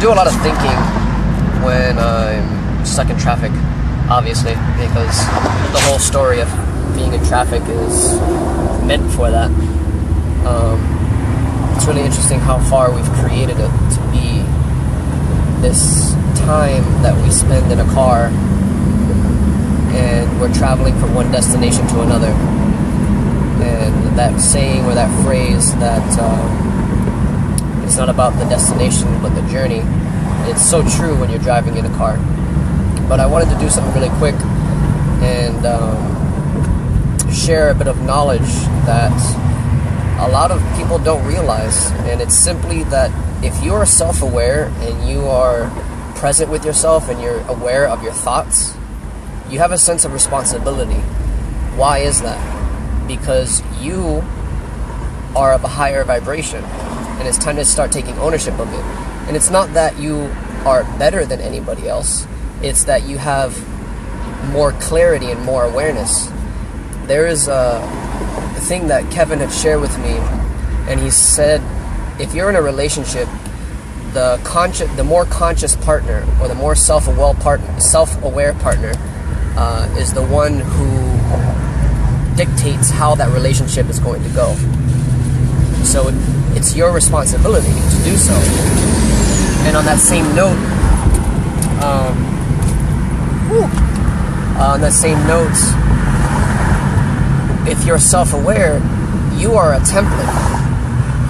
do a lot of thinking when I'm stuck in traffic, obviously, because the whole story of being in traffic is meant for that. It's really interesting how far we've created it to be this time that we spend in a car and we're traveling from one destination to another. And that saying or that phrase that it's not about the destination but the journey, it's so true when you're driving in a car. But I wanted to do something really quick and share a bit of knowledge that a lot of people don't realize, and it's simply that if you are self-aware and you are present with yourself and you're aware of your thoughts, you have a sense of responsibility. Why is that? Because you are of a higher vibration, and it's time to start taking ownership of it. And it's not that you are better than anybody else, it's that you have more clarity and more awareness. There is a thing that Kevin had shared with me, and he said, if you're in a relationship, the more conscious partner, or the more self-aware partner, is the one who dictates how that relationship is going to go. So it's your responsibility to do so. And on that same note, if you're self-aware, you are a template.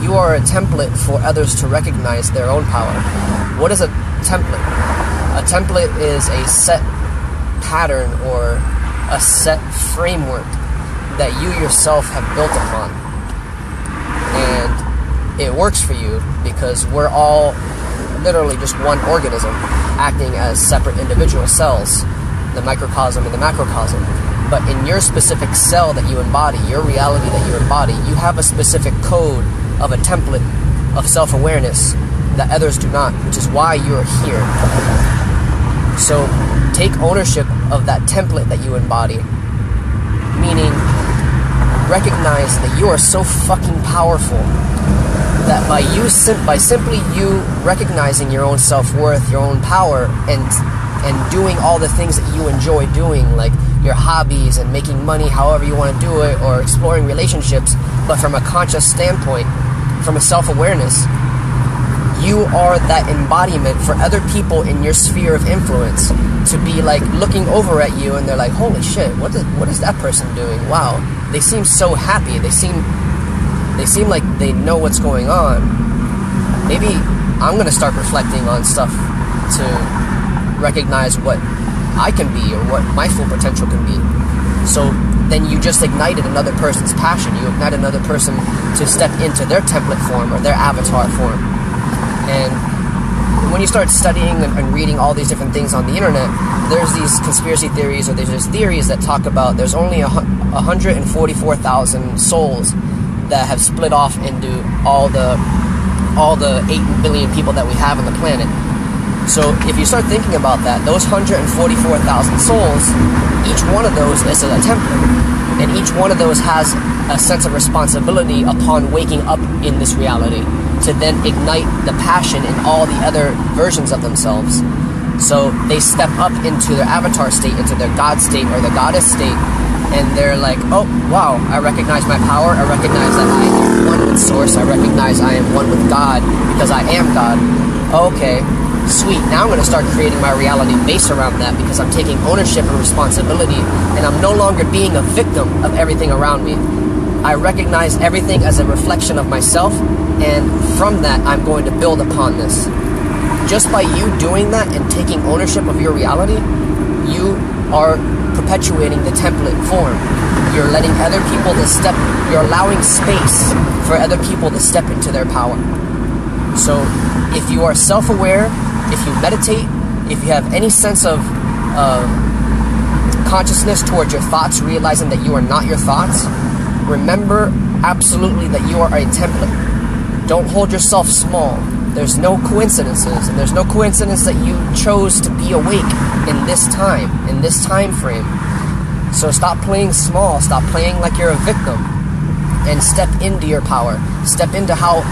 You are a template for others to recognize their own power. What is a template? A template is a set pattern or a set framework that you yourself have built upon. And it works for you because we're all literally just one organism acting as separate individual cells, the microcosm and the macrocosm. But in your specific cell that you embody, your reality that you embody, you have a specific code of a template of self-awareness that others do not, which is why you're here. So take ownership of that template that you embody, meaning recognize that you are so fucking powerful that by simply you recognizing your own self-worth, your own power, and doing all the things that you enjoy doing, like your hobbies and making money however you want to do it, or exploring relationships, but from a conscious standpoint, from a self-awareness, you are that embodiment for other people in your sphere of influence to be like looking over at you and they're like, holy shit, what is that person doing? Wow, they seem so happy. They seem like they know what's going on. Maybe I'm gonna start reflecting on stuff to recognize what I can be or what my full potential can be. So then you just ignited another person's passion. You ignite another person to step into their template form or their avatar form. And when you start studying and reading all these different things on the internet, there's these conspiracy theories, or there's theories that talk about there's only 144,000 souls that have split off into all the 8 billion people that we have on the planet. So if you start thinking about that, those 144,000 souls, each one of those is a template. And each one of those has a sense of responsibility upon waking up in this reality to then ignite the passion in all the other versions of themselves. So they step up into their avatar state, into their God state or the goddess state, and they're like, oh, wow, I recognize my power, I recognize that I am one with Source, I recognize I am one with God because I am God. Okay, sweet, now I'm going to start creating my reality based around that because I'm taking ownership and responsibility, and I'm no longer being a victim of everything around me. I recognize everything as a reflection of myself, and from that, I'm going to build upon this. Just by you doing that and taking ownership of your reality, you are perpetuating the template form. You're letting other people you're allowing space for other people to step into their power. So if you are self-aware, if you meditate, if you have any sense of consciousness towards your thoughts, realizing that you are not your thoughts, remember absolutely that you are a template. Don't hold yourself small. There's no coincidences, and there's no coincidence that you chose to be awake in this time frame. So stop playing small, stop playing like you're a victim, and step into your power. Step into how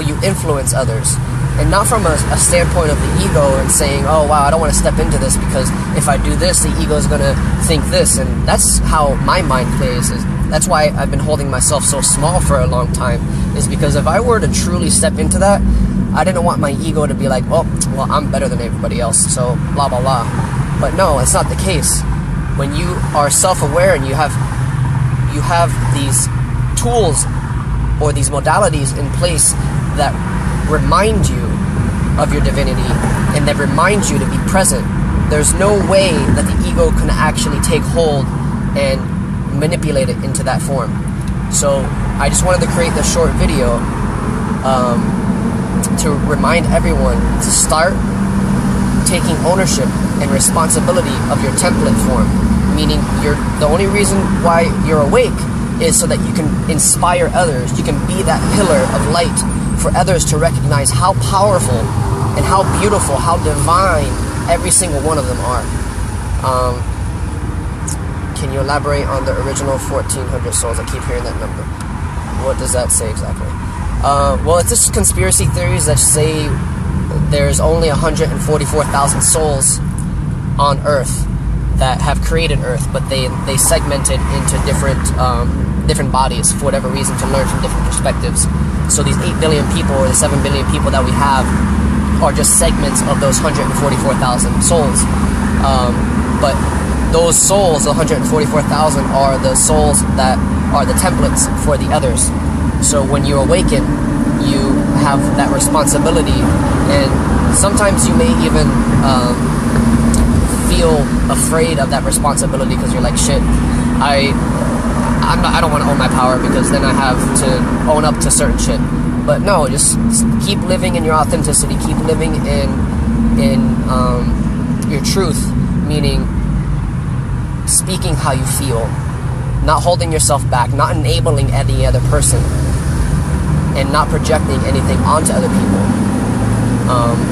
you influence others. And not from a standpoint of the ego and saying, oh wow, I don't want to step into this because if I do this, the ego is going to think this. And that's how my mind plays. That's why I've been holding myself so small for a long time, is because if I were to truly step into that, I didn't want my ego to be like, well, I'm better than everybody else, so blah, blah, blah. But no, it's not the case. When you are self-aware and you have these tools or these modalities in place that remind you of your divinity and that remind you to be present, there's no way that the ego can actually take hold and manipulate it into that form. So I just wanted to create this short video to remind everyone to start taking ownership and responsibility of your template form. Meaning, the only reason why you're awake is so that you can inspire others. You can be that pillar of light for others to recognize how powerful and how beautiful, how divine every single one of them are. Can you elaborate on the original 1,400 souls? I keep hearing that number. What does that say exactly? Well, it's just conspiracy theories that say there's only 144,000 souls on Earth that have created Earth, but they segmented into different bodies for whatever reason, to learn from different perspectives. So these 8 billion people or the 7 billion people that we have are just segments of those 144,000 souls. But those souls, the 144,000, are the souls that are the templates for the others. So when you awaken, you have that responsibility, and sometimes you may even feel afraid of that responsibility because you're like, shit, I don't want to own my power because then I have to own up to certain shit. But no, just keep living in your authenticity, keep living in your truth, meaning speaking how you feel, not holding yourself back, not enabling any other person, and not projecting anything onto other people.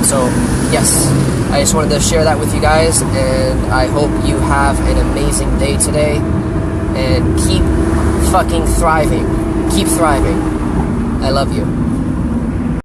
So yes, I just wanted to share that with you guys, and I hope you have an amazing day today, and keep fucking thriving. Keep thriving. I love you.